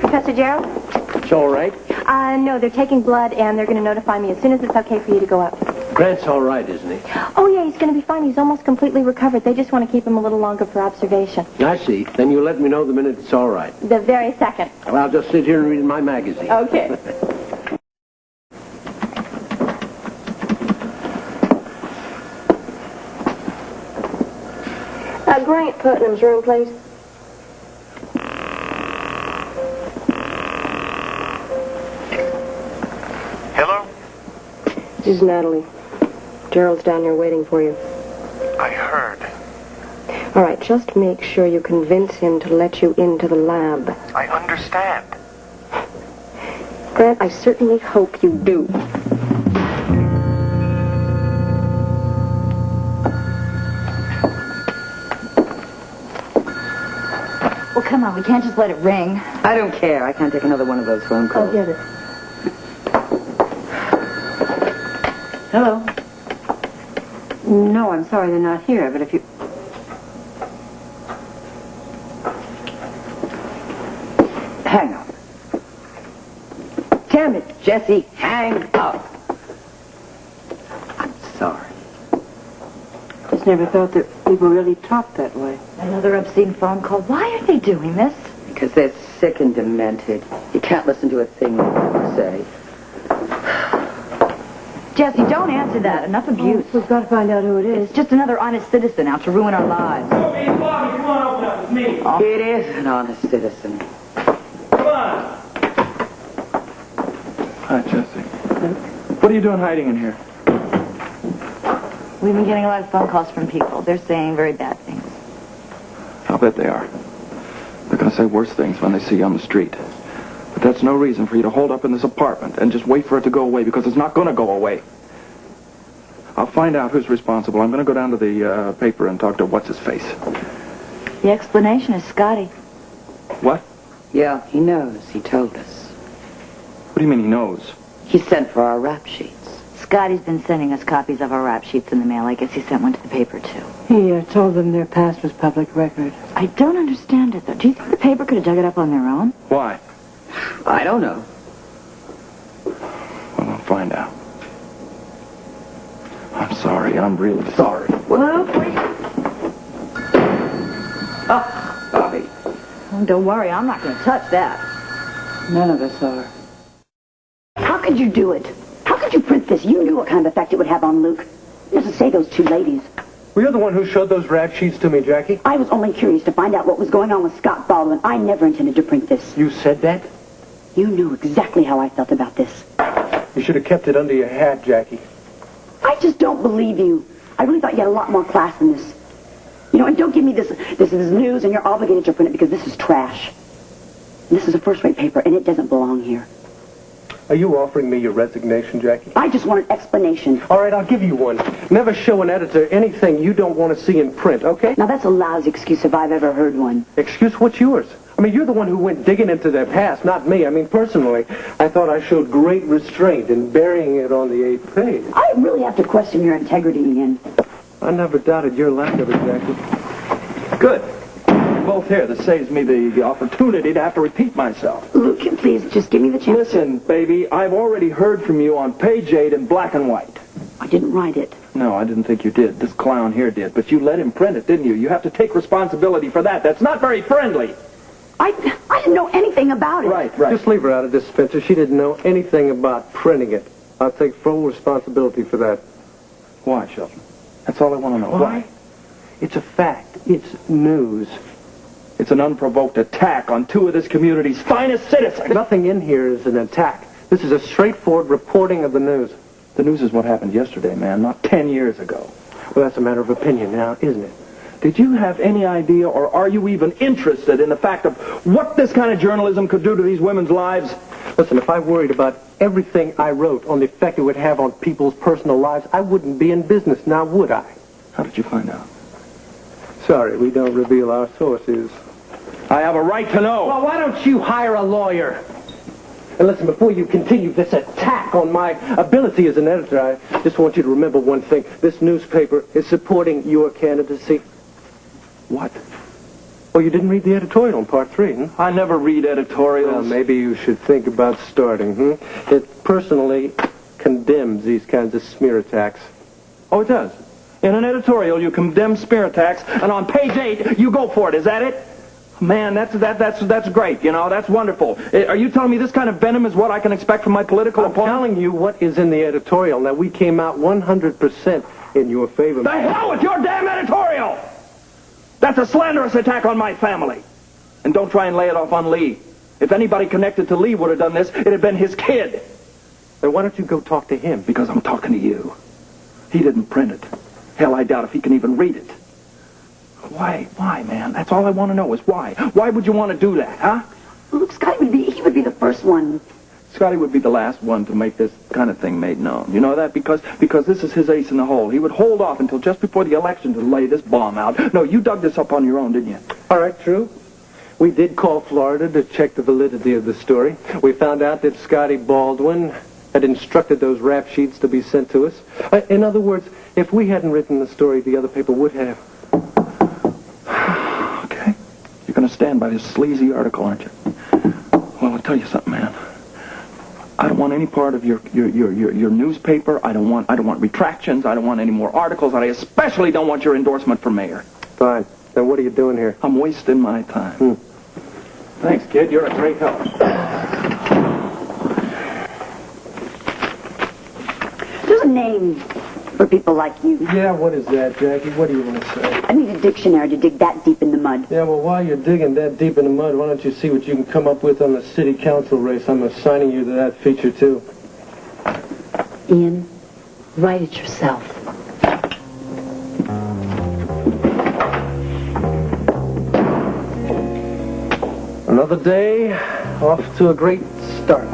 Professor Jerrold? It's all right. No, they're taking blood, and they're going to notify me as soon as it's okay for you to go up. Grant's all right, isn't he? Oh, yeah, he's going to be fine. He's almost completely recovered. They just want to keep him a little longer for observation. I see. Then you let me know the minute it's all right. The very second. Well, I'll just sit here and read my magazine. Okay. Grant Putnam's room, please. Hello? This is Natalie. Jerrold's down here waiting for you. I heard. All right, just make sure you convince him to let you into the lab. I understand. Grant, I certainly hope you do. Well, come on, we can't just let it ring. I don't care. I can't take another one of those phone calls. Oh, get it. Hello? No, I'm sorry they're not here, but if you... Hang up. Damn it, Jessie, hang up. I'm sorry. Just never thought that people really talked that way. Another obscene phone call. Why are they doing this? Because they're sick and demented. You can't listen to a thing they say. Jesse, don't answer that. Enough abuse. We've got to find out who it is. It's just another honest citizen out to ruin our lives. Hey, Bobby, come on, open up with me. It is an honest citizen. Come on. Hi, Jessie. What are you doing hiding in here? We've been getting a lot of phone calls from people. They're saying very bad things. I'll bet they are. They're going to say worse things when they see you on the street. But that's no reason for you to hold up in this apartment and just wait for it to go away, because it's not going to go away. I'll find out who's responsible. I'm going to go down to the paper and talk to what's-his-face. The explanation is Scotty. What? Yeah, he knows. He told us. What do you mean he knows? He sent for our rap sheets. Scotty's been sending us copies of our rap sheets in the mail. I guess he sent one to the paper, too. He told them their past was public record. I don't understand it, though. Do you think the paper could have dug it up on their own? Why? I don't know. Well, I'll find out. I'm sorry. I'm really sorry. Well, please. Oh, Bobby. Oh, don't worry. I'm not going to touch that. None of us are. How could you do it? How could you print this? You knew what kind of effect it would have on Luke. Just to say those two ladies. Well, you're the one who showed those rap sheets to me, Jackie. I was only curious to find out what was going on with Scott Baldwin. I never intended to print this. You said that? You knew exactly how I felt about this. You should have kept it under your hat, Jackie. I just don't believe you. I really thought you had a lot more class than this. You know, and don't give me this is news and you're obligated to print it because this is trash. This is a first-rate paper and it doesn't belong here. Are you offering me your resignation, Jackie? I just want an explanation. All right, I'll give you one. Never show an editor anything you don't want to see in print, okay? Now, that's a lousy excuse if I've ever heard one. Excuse? What's yours? I mean, you're the one who went digging into their past, not me. I mean, personally, I thought I showed great restraint in burying it on the 8th page. I really have to question your integrity again. I never doubted your lack of it, Jackie. Good. We're both here. This saves me the opportunity to have to repeat myself. Luke, please, just give me the chance. Listen, baby, I've already heard from you on page 8 in black and white. I didn't write it. No, I didn't think you did. This clown here did. But you let him print it, didn't you? You have to take responsibility for that. That's not very friendly. I didn't know anything about it. Right. Just leave her out of this, Spencer. She didn't know anything about printing it. I'll take full responsibility for that. Why, Shelton? That's all I want to know. Why? It's a fact. It's news. It's an unprovoked attack on two of this community's finest citizens. Nothing in here is an attack. This is a straightforward reporting of the news. The news is what happened yesterday, man, not 10 years ago. Well, that's a matter of opinion now, isn't it? Did you have any idea, or are you even interested in the fact of what this kind of journalism could do to these women's lives? Listen, if I worried about everything I wrote on the effect it would have on people's personal lives, I wouldn't be in business, now would I? How did you find out? Sorry, we don't reveal our sources. I have a right to know. Well, why don't you hire a lawyer? And listen, before you continue this attack on my ability as an editor, I just want you to remember one thing. This newspaper is supporting your candidacy. What? Oh, you didn't read the editorial in part 3, hmm? I never read editorials. Well, maybe you should think about starting, It personally condemns these kinds of smear attacks. Oh, it does? In an editorial, you condemn smear attacks, and on page 8, you go for it. Is that it? Man, that's great, you know. That's wonderful. Are you telling me this kind of venom is what I can expect from my political opponent? I'm telling you what is in the editorial. Now, we came out 100% in your favor. The hell with your damn editorial! That's a slanderous attack on my family. And don't try and lay it off on Lee. If anybody connected to Lee would have done this, it'd have been his kid. Then why don't you go talk to him? Because I'm talking to you. He didn't print it. Hell, I doubt if he can even read it. Why, man? That's all I want to know is why. Why would you want to do that, huh? Look, Scotty would be the first one. Scotty would be the last one to make this kind of thing made known. You know that? Because this is his ace in the hole. He would hold off until just before the election to lay this bomb out. No, you dug this up on your own, didn't you? All right, true. We did call Florida to check the validity of the story. We found out that Scotty Baldwin had instructed those rap sheets to be sent to us. In other words, if we hadn't written the story, the other paper would have. Okay. You're going to stand by this sleazy article, aren't you? Well, I'll tell you something, man. I don't want any part of your newspaper. I don't want retractions. I don't want any more articles. And I especially don't want your endorsement for mayor. Fine. Then what are you doing here? I'm wasting my time. Thanks, kid. You're a great help. There's a name for people like you. Yeah, what is that, Jackie? What do you want to say? I need a dictionary to dig that deep in the mud. Yeah, well, while you're digging that deep in the mud, why don't you see what you can come up with on the city council race? I'm assigning you to that feature, too. Ian, write it yourself. Another day, off to a great start.